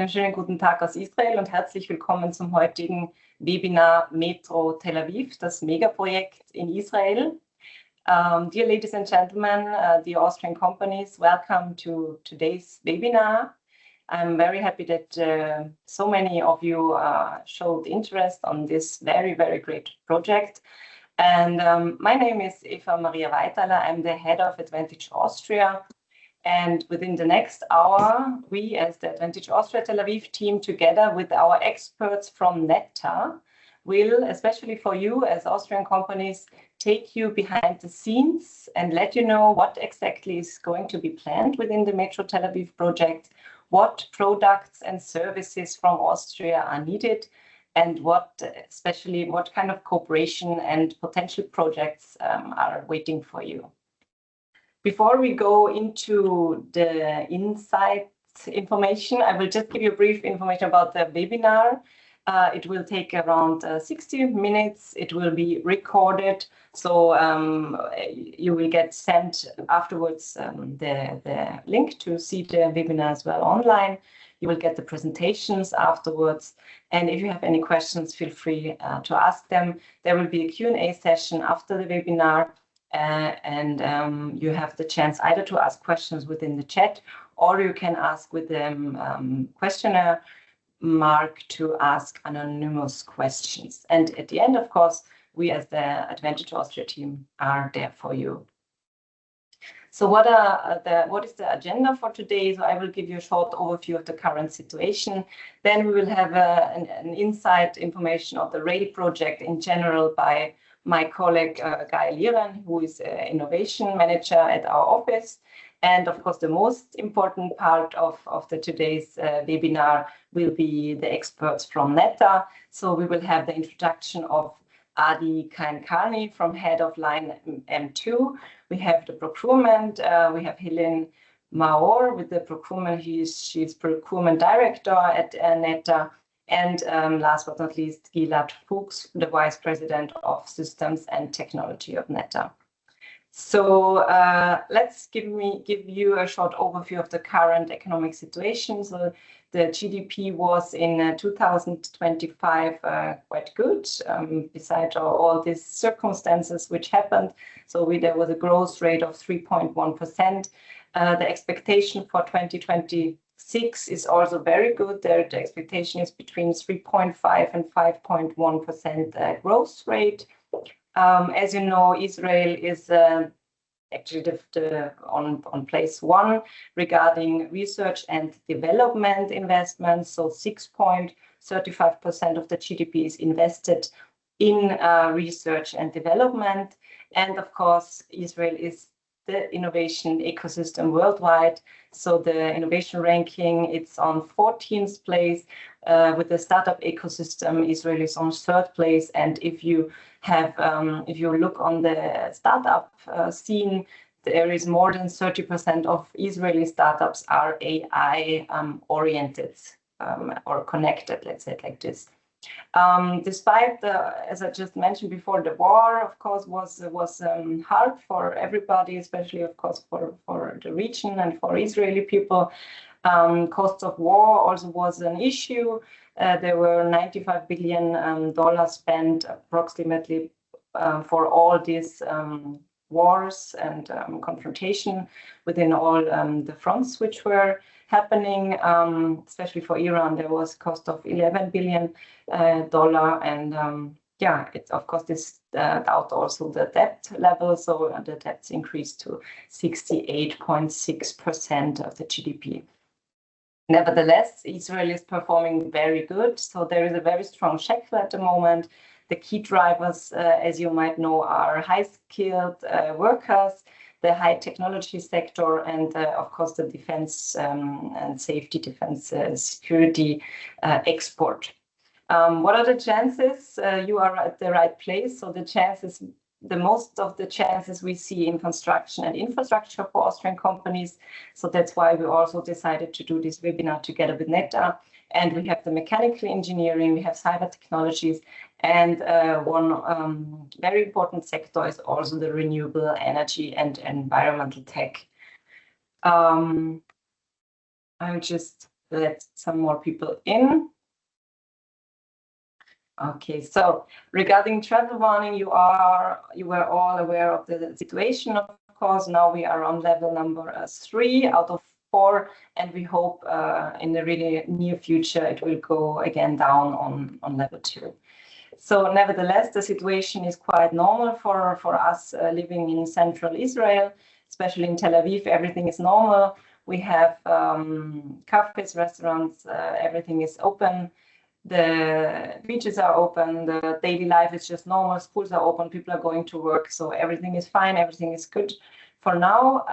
Einen schönen guten Tag aus Israel und herzlich willkommen zum heutigen Webinar Metro Tel Aviv, das Mega-Projekt in Israel. Dear ladies and gentlemen, the Austrian companies, welcome to today's webinar. I'm very happy that so many of you showed interest on this very, very great project. And my name is Eva Maria Weitaler. I'm the head of Advantage Austria. And within the next hour, we as the Advantage Austria Tel Aviv team, together with our experts from NETA, will, especially for you as Austrian companies, take you behind the scenes and let you know what exactly is going to be planned within the Metro Tel Aviv project, what products and services from Austria are needed, and especially what kind of cooperation and potential projects are waiting for you. Before we go into the insights information, I will just give you a brief information about the webinar. It will take around 60 minutes. It will be recorded, so you will get sent afterwards the link to see the webinar as well online. You will get the presentations afterwards. And if you have any questions, feel free to ask them. There will be a Q&A session after the webinar. You have the chance either to ask questions within the chat, or you can ask with the questionnaire mark to ask anonymous questions. And at the end, of course, we as the Advantage Austria team are there for you. So what is the agenda for today? So I will give you a short overview of the current situation. Then we will have an insight information of the rail project in general by my colleague Guy Liran, who is innovation manager at our office. And of course, the most important part of today's webinar will be the experts from NETA. So we will have the introduction of Adi Kankani from head of line M2. We have the procurement. We have Helen Maor with the procurement. She's procurement director at NETA. And last but not least, Gilad Fuchs, the Vice President of Systems and Technology of NETA. So let's give you a short overview of the current economic situation. So the GDP was in 2025 quite good, besides all these circumstances which happened. So there was a growth rate of 3.1%. The expectation for 2026 is also very good. The expectation is between 3.5 and 5.1% growth rate. As you know, Israel is actually on place one regarding research and development investments. So 6.35% of the GDP is invested in research and development. And of course, Israel is the innovation ecosystem worldwide. So the innovation ranking, it's on 14th place. With the startup ecosystem, Israel is on 3rd place. And if you look on the startup scene, there is more than 30% of Israeli startups are AI oriented or connected, let's say it like this. Despite as I just mentioned before, the war, of course, was hard for everybody, especially, of course, for the region and for Israeli people. Cost of war also was an issue. There were $95 billion spent approximately for all these wars and confrontation within all the fronts which were happening, especially for Iran. There was cost of $11 billion, and it's of course this out also the debt level. So the debts increased to 68.6% of the GDP. Nevertheless, Israel is performing very good. So there is a very strong shekel at the moment. The key drivers, as you might know, are high-skilled workers, the high technology sector, and of course the defense and safety, defense security export. What are the chances? You are at the right place. So the most of the chances we see in construction and infrastructure for Austrian companies. So that's why we also decided to do this webinar together with NETA. And we have the mechanical engineering, we have cyber technologies, and one very important sector is also the renewable energy and environmental tech. I'll just let some more people in. Okay, so regarding travel warning, you were all aware of the situation, of course. Now we are on level number 3 out of 4, and we hope in the really near future it will go again down on level 2. So nevertheless, the situation is quite normal for us living in central Israel, especially in Tel Aviv. Everything is normal. We have cafes, restaurants, everything is open. The beaches are open, the daily life is just normal, schools are open, people are going to work, so everything is fine, everything is good for now.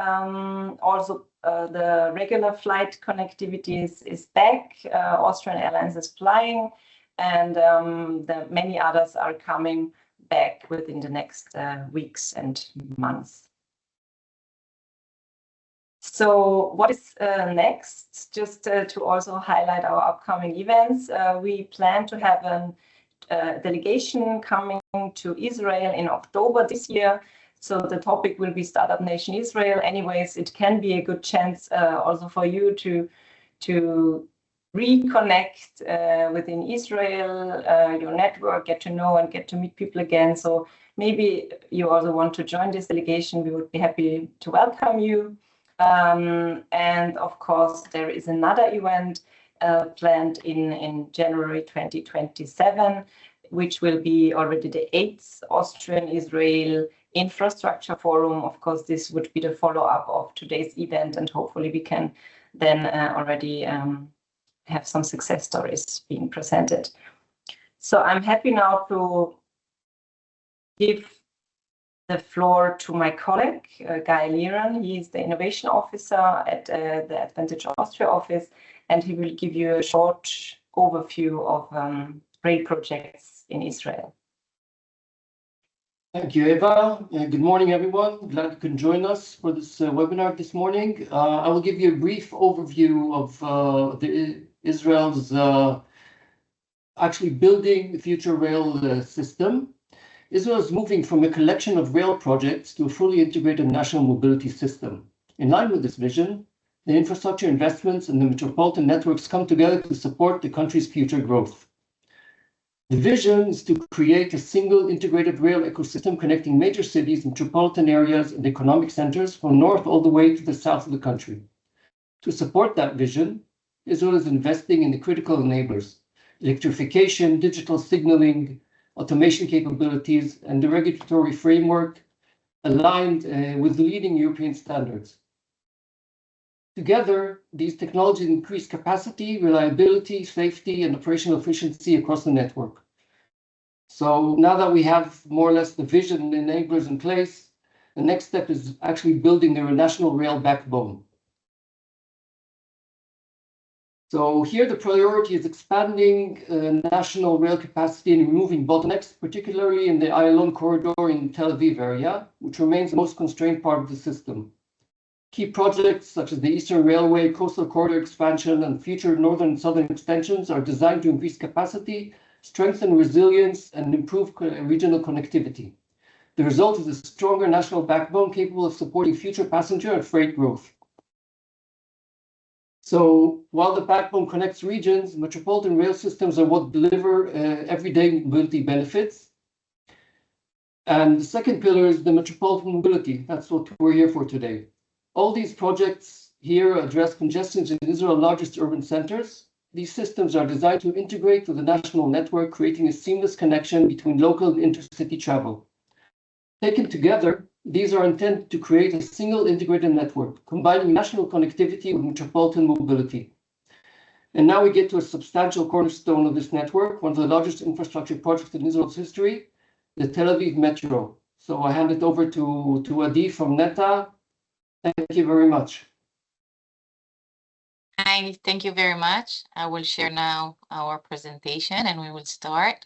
Also, the regular flight connectivity is back. Austrian Airlines is flying, and many others are coming back within the next weeks and months. So what is next? Just to also highlight our upcoming events, we plan to have a delegation coming to Israel in October this year. So the topic will be Startup Nation Israel. Anyways, it can be a good chance also for you to reconnect within Israel, your network, get to know and get to meet people again. So maybe you also want to join this delegation. We would be happy to welcome you. And of course, there is another event planned in January 2027, which will be already the 8th Austrian-Israel Infrastructure Forum. Of course, this would be the follow-up of today's event, and hopefully we can then already have some success stories being presented. So I'm happy now to give the floor to my colleague, Guy Liran. He is the Innovation Officer at the Advantage Austria office, and he will give you a short overview of rail projects in Israel. Thank you, Eva. Good morning, everyone. Glad you can join us for this webinar this morning. I will give you a brief overview of Israel's actually building the future rail system. Israel is moving from a collection of rail projects to a fully integrated national mobility system. In line with this vision, the infrastructure investments and the metropolitan networks come together to support the country's future growth. The vision is to create a single integrated rail ecosystem connecting major cities, metropolitan areas, and economic centers from north all the way to the south of the country. To support that vision, Israel is investing in the critical enablers: electrification, digital signaling, automation capabilities, and the regulatory framework aligned with the leading European standards. Together, these technologies increase capacity, reliability, safety, and operational efficiency across the network. So now that we have more or less the vision and enablers in place, the next step is actually building the national rail backbone. So here the priority is expanding national rail capacity and removing bottlenecks, particularly in the Ayalon corridor in Tel Aviv area, which remains the most constrained part of the system. Key projects such as the Eastern Railway, Coastal Corridor expansion, and future northern and southern extensions are designed to increase capacity, strengthen resilience, and improve regional connectivity. The result is a stronger national backbone capable of supporting future passenger and freight growth. So while the backbone connects regions, metropolitan rail systems are what deliver everyday mobility benefits. And the second pillar is the metropolitan mobility. That's what we're here for today. All these projects here address congestions in Israel's largest urban centers. These systems are designed to integrate to the national network, creating a seamless connection between local and intercity travel. Taken together, these are intended to create a single integrated network, combining national connectivity with metropolitan mobility. And now we get to a substantial cornerstone of this network, one of the largest infrastructure projects in Israel's history, the Tel Aviv Metro. So I hand it over to Adi from NETA. Thank you very much. Hi, thank you very much. I will share now our presentation and we will start.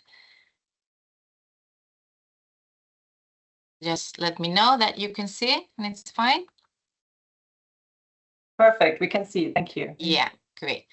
Just let me know that you can see it and it's fine. Perfect, we can see it. Thank you. Yeah, great.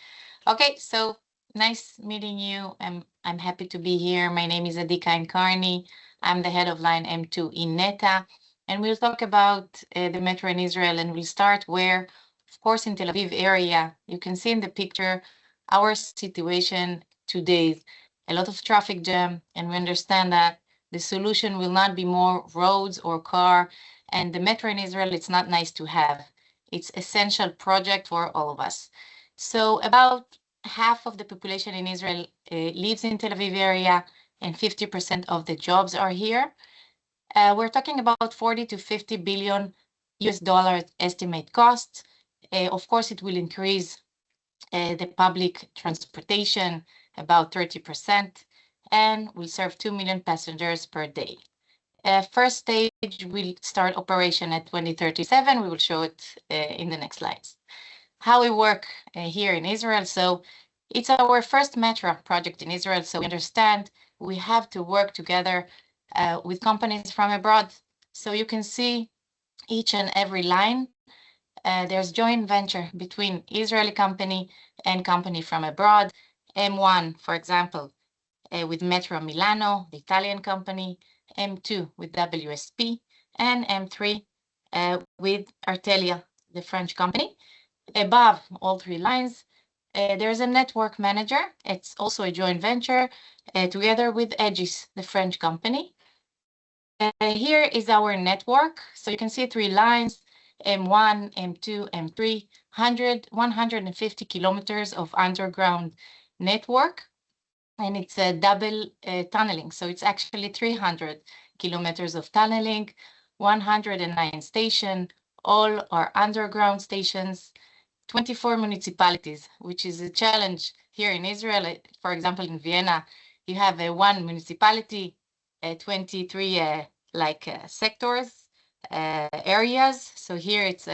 Okay, so nice meeting you. I'm happy to be here. My name is Adi Kain-Karni. I'm the head of line M2 in NETA, and we'll talk about the metro in Israel, and we'll start where Of course, in Tel Aviv area, you can see in the picture our situation today. A lot of traffic jam, and we understand that the solution will not be more roads or car, and the metro in Israel, it's not nice to have. It's essential project for all of us. So about half of the population in Israel lives in Tel Aviv area, and 50% of the jobs are here. We're talking about 40 to 50 billion US dollars estimate cost. Of course, it will increase the public transportation about 30% and will serve 2 million passengers per day. First stage will start operation at 2037. We will show it in the next slides. How we work here in Israel. So it's our first metro project in Israel. So we understand we have to work together with companies from abroad. So you can see each and every line. There's joint venture between Israeli company and company from abroad. M1, for example, with Metro Milano, the Italian company, M2 with WSP, and M3 with Artelia, the French company. Above all three lines, there's a network manager. It's also a joint venture together with Egis, the French company. Here is our network. So you can see three lines, M1, M2, M3, 150 kilometers of underground network. And it's a double tunneling. So it's actually 300 kilometers of tunneling, 109 stations, all are underground stations, 24 municipalities, which is a challenge here in Israel. For example, in Vienna, you have one municipality, 23 sectors, areas. So here it's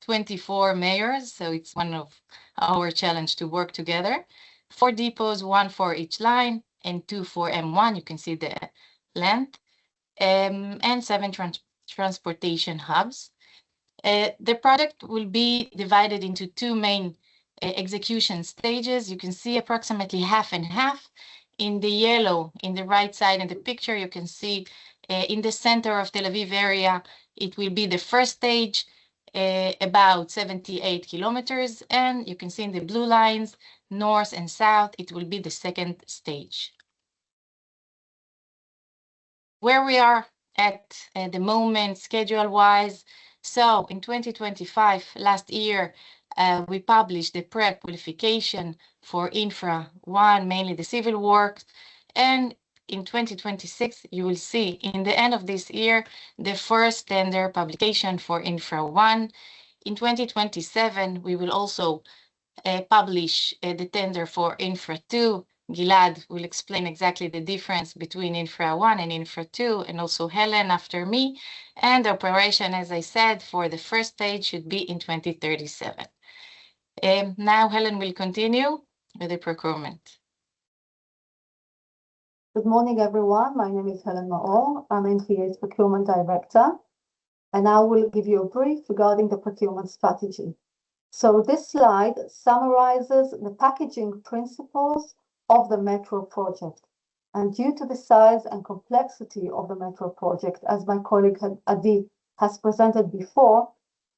24 mayors. So it's one of our challenge to work together. 4 depots, 1 for each line, and 2 for M1. You can see the length, and 7 transportation hubs. The project will be divided into 2 main execution stages. You can see approximately half and half. In the yellow, in the right side in the picture, you can see in the center of Tel Aviv area, it will be the first stage, about 78 kilometers. And you can see in the blue lines, north and south, it will be the second stage. Where we are at the moment, schedule-wise. So in 2025, last year, we published the pre-qualification for Infra 1, mainly the civil works. And in 2026, you will see in the end of this year, the first tender publication for Infra 1. In 2027, we will also publish the tender for Infra 2. Gilad will explain exactly the difference between Infra 1 and Infra 2, and also Helen after me. And the operation, as I said, for the first stage should be in 2037. Now Helen will continue with the procurement. Good morning, everyone. My name is Helen Maor. I'm NTA's Procurement Director, and I will give you a brief regarding the procurement strategy. So this slide summarizes the packaging principles of the Metro project. And due to the size and complexity of the Metro project, as my colleague Adi has presented before,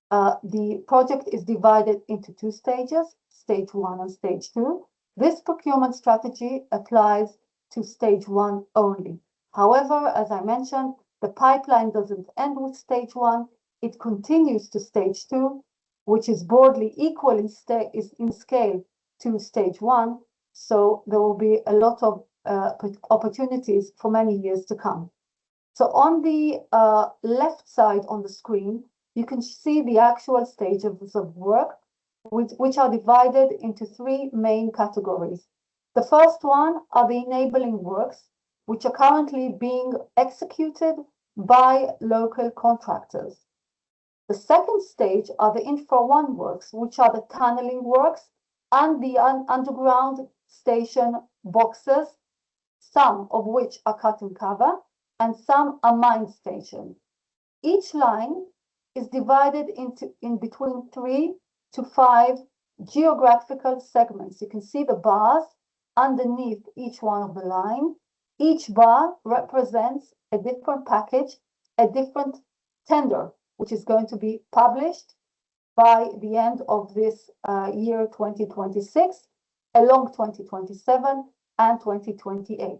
the project is divided into 2 stages, stage 1 and stage 2. This procurement strategy applies to stage 1 only. However, as I mentioned, the pipeline doesn't end with stage 1. It continues to stage 2, which is broadly equal in scale to stage 1. So there will be a lot of opportunities for many years to come. So on the left side on the screen, you can see the actual stages of work, which are divided into 3 main categories. The first one are the enabling works, which are currently being executed by local contractors. The second stage are the Infra 1 works, which are the tunneling works and the underground station boxes, some of which are cut and cover, and some are mine stations. Each line is divided in between 3 to 5 geographical segments. You can see the bars underneath each one of the line. Each bar represents a different package, a different tender, which is going to be published by the end of this year 2026, along 2027 and 2028.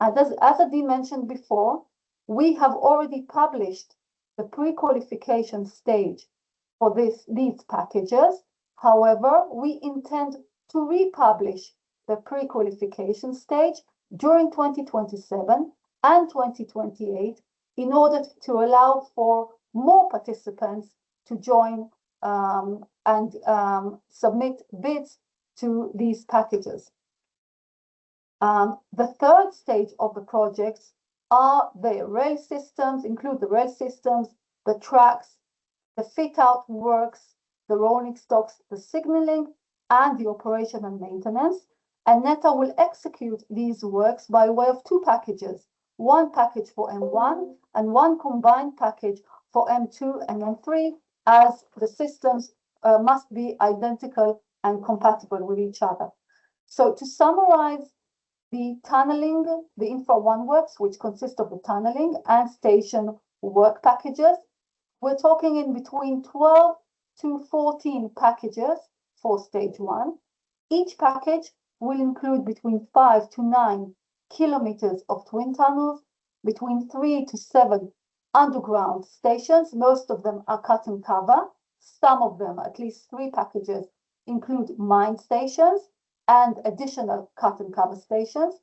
And as Adi mentioned before, we have already published the pre-qualification stage for these packages. However, we intend to republish the pre-qualification stage during 2027 and 2028 in order to allow for more participants to join and submit bids to these packages. The third stage of the projects are the rail systems, include the rail systems, the tracks, the fit-out works, the rolling stocks, the signaling, and the operation and maintenance. And NETA will execute these works by way of two packages, one package for M1 and one combined package for M2 and M3, as the systems must be identical and compatible with each other. So to summarize, the tunneling, the Infra 1 works, which consist of the tunneling and station work packages, we're talking in between 12 to 14 packages for stage 1. Each package will include between 5 to 9 kilometers of twin tunnels, between 3 to 7 underground stations. Most of them are cut and cover. Some of them, at least 3 packages, include mine stations and additional cut and cover stations.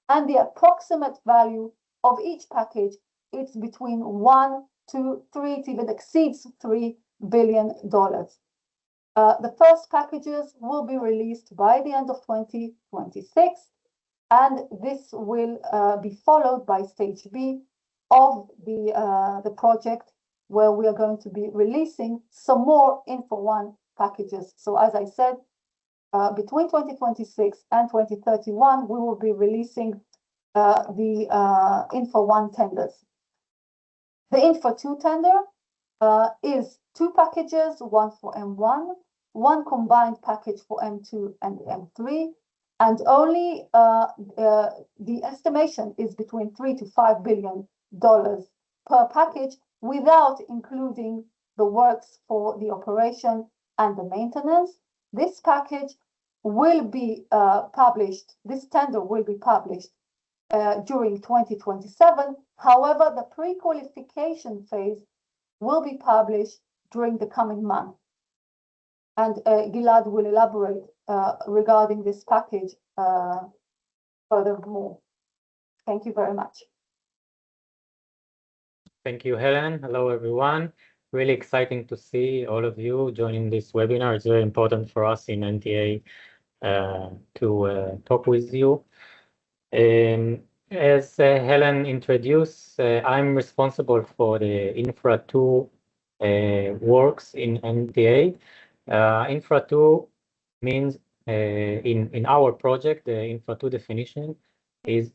And the approximate value of each package is between 1 to 3, it even exceeds $3 billion. The first packages will be released by the end of 2026, and this will be followed by stage B of the project, where we are going to be releasing some more Infra 1 packages. So as I said, between 2026 and 2031, we will be releasing the Infra 1 tenders. The Infra 2 tender is 2 packages, one for M1, one combined package for M2 and M3, and only the estimation is between $3 to $5 billion per package, without including the works for the operation and the maintenance. This package will be published, this tender will be published during 2027. However, the pre-qualification phase will be published during the coming month. And Gilad will elaborate regarding this package furthermore. Thank you very much. Thank you, Helen. Hello, everyone. Really exciting to see all of you joining this webinar. It's very important for us in NTA to talk with you. As Helen introduced, I'm responsible for the Infra 2 works in NTA. Infra 2 means in our project, the Infra 2 definition is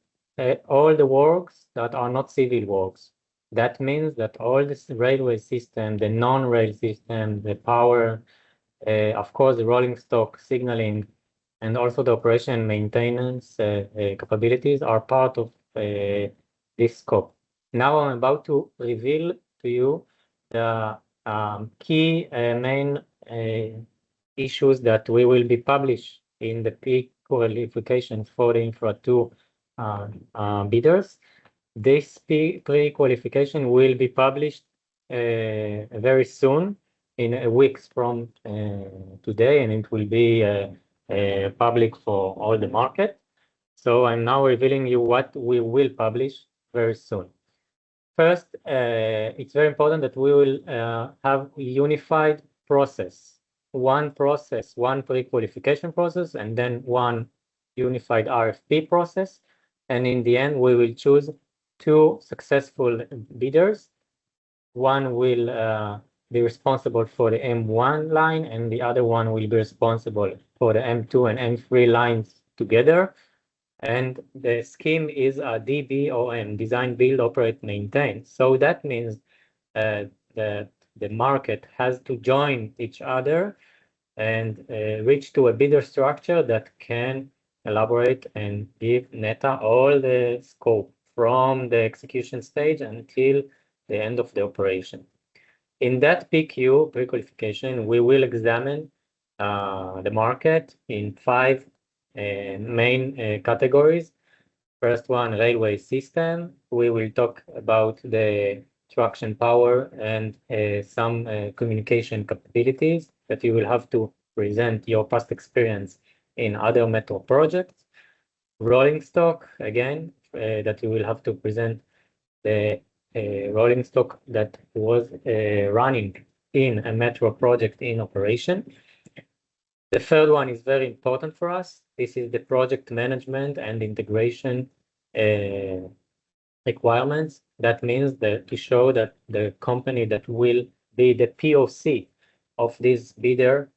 all the works that are not civil works. That means that all this railway system, the non-rail system, the power, of course, the rolling stock, signaling, and also the operation and maintenance capabilities are part of this scope. Now I'm about to reveal to you the key main issues that we will be published in the pre-qualification for the Infra 2 bidders. This pre-qualification will be published very soon, in weeks from today, and it will be public for all the market. So I'm now revealing you what we will publish very soon. First, it's very important that we will have a unified process, one pre-qualification process, and then one unified RFP process. And in the end, we will choose 2 successful bidders. One will be responsible for the M1 line, and the other one will be responsible for the M2 and M3 lines together. And the scheme is a DBOM, design, build, operate, maintain. So that means that the market has to join each other and reach to a bidder structure that can elaborate and give NETA all the scope from the execution stage until the end of the operation. In that PQ, pre-qualification, we will examine the market in 5 main categories. First one, railway system. We will talk about the traction power and some communication capabilities that you will have to present your past experience in other metro projects. Rolling stock, again, that you will have to present the rolling stock that was running in a metro project in operation. The third one is very important for us. This is the project management and integration requirements. That means that to show that the company that will be the POC of this bidder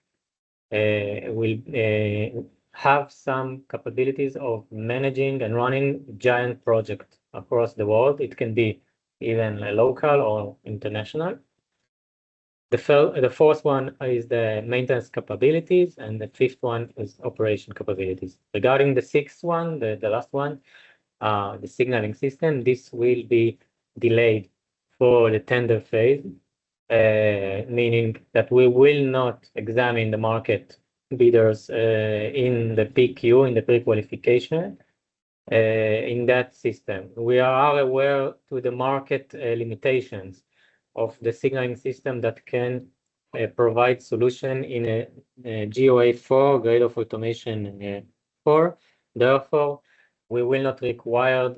will have some capabilities of managing and running giant projects across the world. It can be even local or international. The fourth one is the maintenance capabilities, and the fifth one is operation capabilities. Regarding the sixth one, the last one, the signaling system, this will be delayed for the tender phase, meaning that we will not examine the market bidders in the PQ, in the pre-qualification, in that system. We are aware to the market limitations of the signaling system that can provide solution in a GOA 4, grade of automation 4. Therefore, we will not require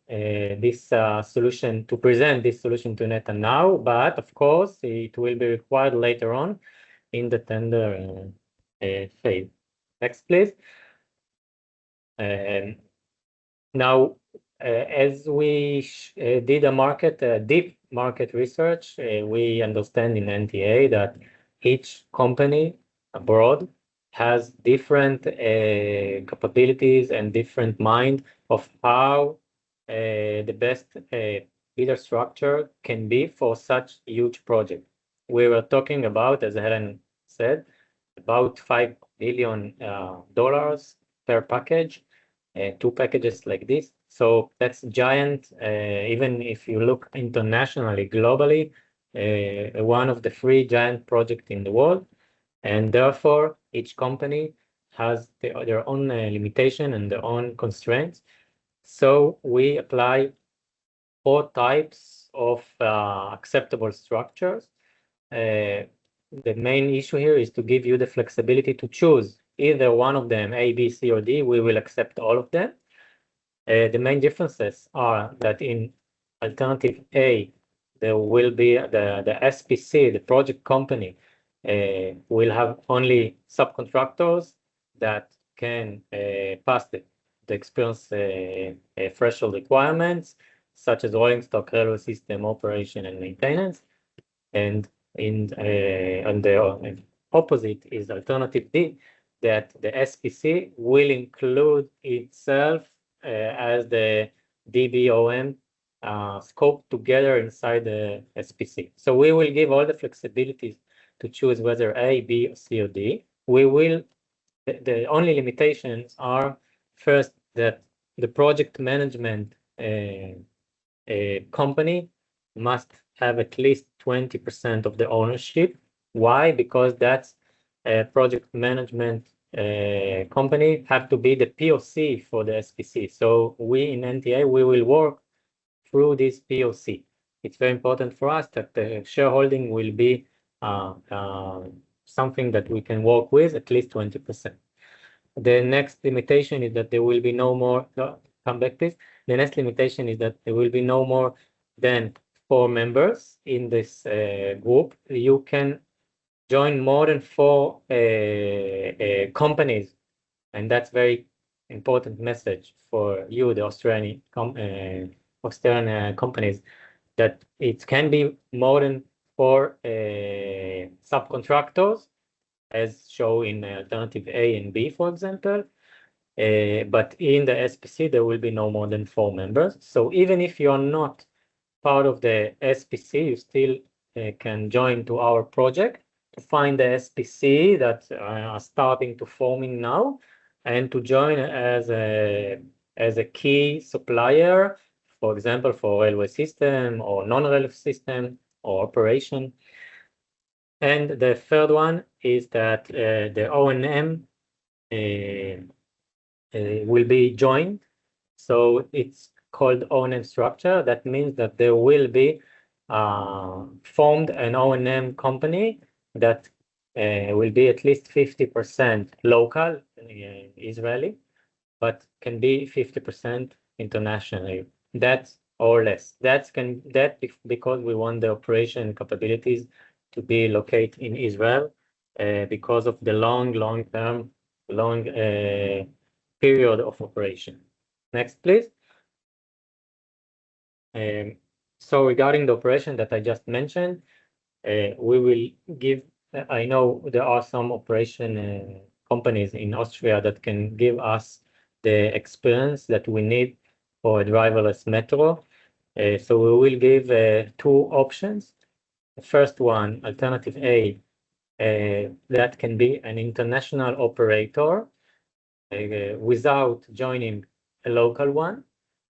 this solution to present this solution to NETA now, but of course it will be required later on in the tender phase. Next, please. Now, as we did a deep market research, we understand in NTA that each company abroad has different capabilities and different mind of how the best bidder structure can be for such huge project. We were talking about, as Helen said, about $5 billion per package, 2 packages like this. So that's giant. Even if you look internationally, globally, one of the 3 giant projects in the world. And therefore, each company has their own limitation and their own constraints. So we apply 4 types of acceptable structures. The main issue here is to give you the flexibility to choose either one of them, A, B, C, or D. We will accept all of them. The main differences are that in alternative A, there will be the SPC, the project company, will have only subcontractors that can pass the experience threshold requirements, such as rolling stock, railway system operation and maintenance. And on the opposite is alternative D, that the SPC will include itself as the DBOM scope together inside the SPC. So we will give all the flexibilities to choose whether A, B, C, or D. The only limitations are first that the project management company must have at least 20% of the ownership. Why? Because that's a project management company have to be the POC for the SPC. So we in NTA, we will work through this POC. It's very important for us that the shareholding will be something that we can work with, at least 20%. The next limitation is that there will be no more, come back please. The next limitation is that there will be no more than 4 members in this group. You can join more than 4 companies, and that's very important message for you, the Australian companies, that it can be more than 4 subcontractors, as shown in alternative A and B, for example. But in the SPC, there will be no more than 4 members. So even if you're not part of the SPC, you still can join to our project to find the SPC that are starting to forming now, and to join as a key supplier, for example, for railway system or non-railway system, or operation. And the third one is that the O&M will be joined. So it's called O&M structure. That means that there will be formed an O&M company that will be at least 50% local, Israeli, but can be 50% internationally. That's or less. That's because we want the operation capabilities to be located in Israel because of the long period of operation. Next, please. So regarding the operation that I just mentioned, we will give, I know there are some operation companies in Austria that can give us the experience that we need for a driverless metro. So we will give 2 options. The first one, alternative A, that can be an international operator without joining a local one,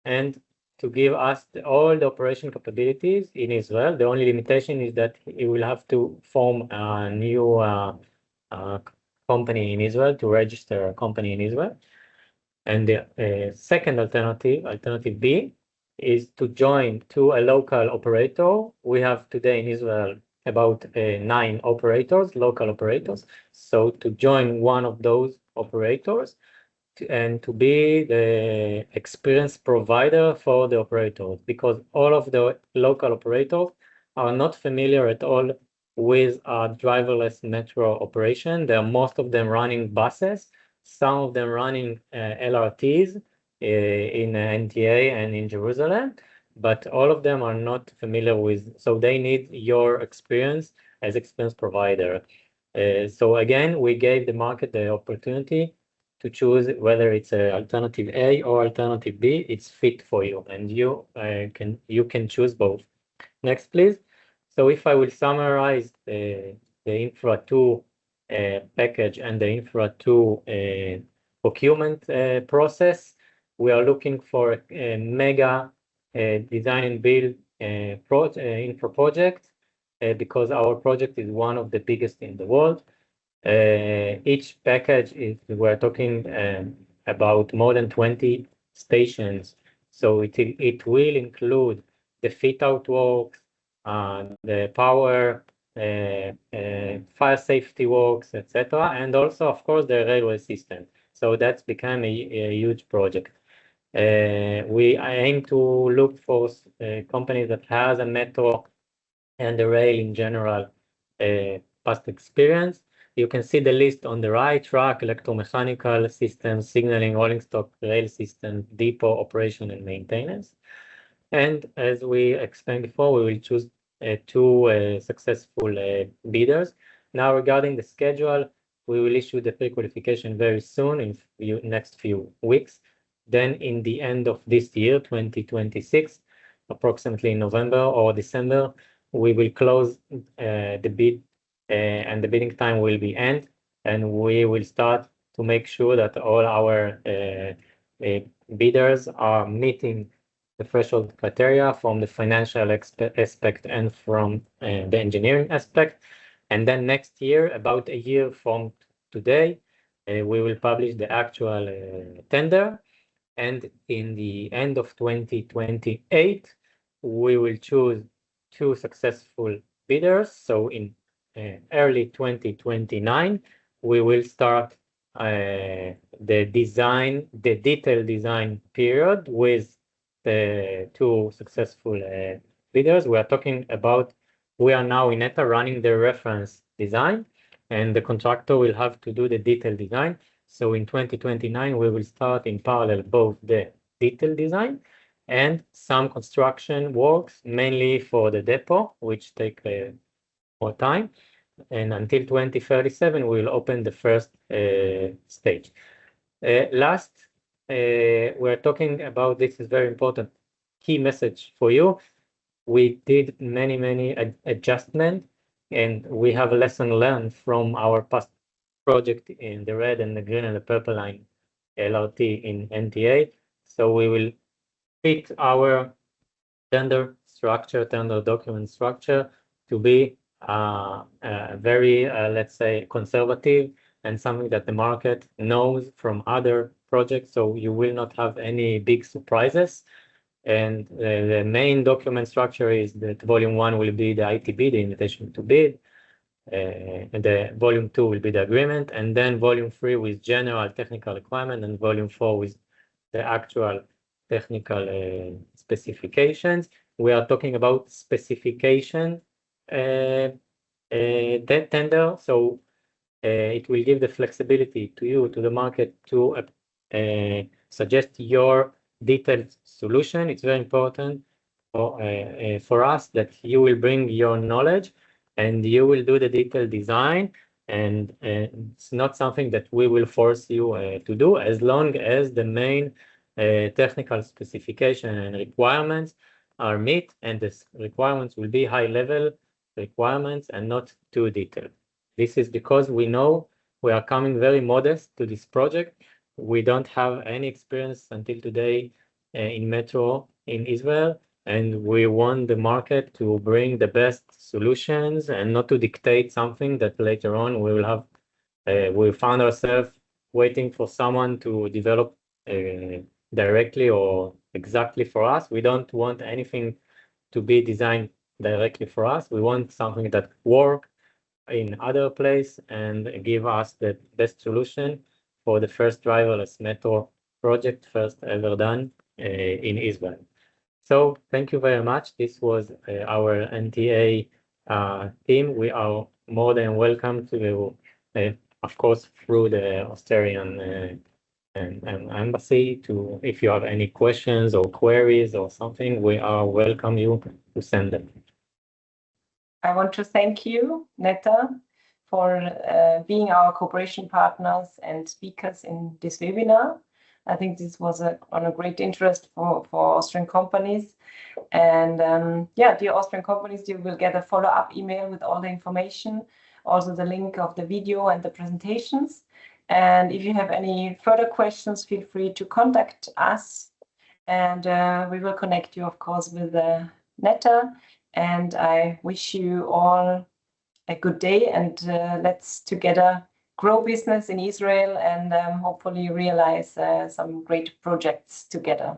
and to give us all the operation capabilities in Israel. The only limitation is that you will have to form a new company in Israel, to register a company in Israel. And the second alternative, alternative B, is to join to a local operator. We have today in Israel about 9 operators, local operators. So to join one of those operators and to be the experience provider for the operators, because all of the local operators are not familiar at all with a driverless metro operation. There are most of them running buses, some of them running LRTs in NTA and in Jerusalem, but all of them are not familiar with, so they need your experience as experience provider. So again, we gave the market the opportunity to choose whether it's alternative A or alternative B. It's fit for you, and you can choose both. Next, please. So if I will summarize the Infra 2 package and the Infra 2 procurement process, we are looking for a mega design and build infra project because our project is one of the biggest in the world. Each package is, we're talking about more than 20 stations. So it will include the fit out works, the power, fire safety works, etc., and also, of course, the railway system. So that's become a huge project. We aim to look for companies that has a metro and the rail in general past experience. You can see the list on the right: track, electromechanical systems, signaling, rolling stock, rail system, depot operation and maintenance. And as we explained before, we will choose 2 successful bidders. Now, regarding the schedule, we will issue the pre-qualification very soon, in next few weeks. Then in the end of this year, 2026, approximately in November or December, we will close the bid and the bidding time will be end, and we will start to make sure that all our bidders are meeting the threshold criteria from the financial aspect and from the engineering aspect. And then next year, about a year from today, we will publish the actual tender. And in the end of 2028, we will choose 2 successful bidders. So in early 2029, we will start the detailed design period with the 2 successful bidders. We are talking about, we are now in ETA running the reference design, and the contractor will have to do the detailed design. So in 2029, we will start in parallel both the detailed design and some construction works, mainly for the depot, which take more time. And until 2037, we will open the first stage. Last, we're talking about, this is very important, key message for you. We did many adjustments, and we have a lesson learned from our past project in the red and the green and the purple line LRT in NTA. So we will fit our tender document structure to be very, let's say, conservative and something that the market knows from other projects, so you will not have any big surprises. And the main document structure is that volume 1 will be the ITB, the invitation to bid, and the volume 2 will be the agreement, and then volume 3 with general technical requirement, and volume 4 with the actual technical specifications. We are talking about specification tender, so it will give the flexibility to you, to the market, to suggest your detailed solution. It's very important for us that you will bring your knowledge and you will do the detailed design, and it's not something that we will force you to do, as long as the main technical specification and requirements are met, and the requirements will be high-level requirements and not too detailed. This is because we know we are coming very modest to this project. We don't have any experience until today in metro in Israel, and we want the market to bring the best solutions and not to dictate something that later on we will have. We found ourselves waiting for someone to develop directly or exactly for us. We don't want anything to be designed directly for us. We want something that works in other place and give us the best solution for the first driverless metro project, first ever done in Israel. So thank you very much. This was our NTA team. We are more than welcome to, of course, through the Australian embassy, to, if you have any questions or queries or something, we are welcome you to send them. I want to thank you, Netta, for being our cooperation partners and speakers in this webinar. I think this was on a great interest for Austrian companies. And yeah, dear Austrian companies, you will get a follow-up email with all the information, also the link of the video and the presentations. And if you have any further questions, feel free to contact us. And we will connect you, of course, with Netta. And I wish you all a good day, and let's together grow business in Israel and hopefully realize some great projects together.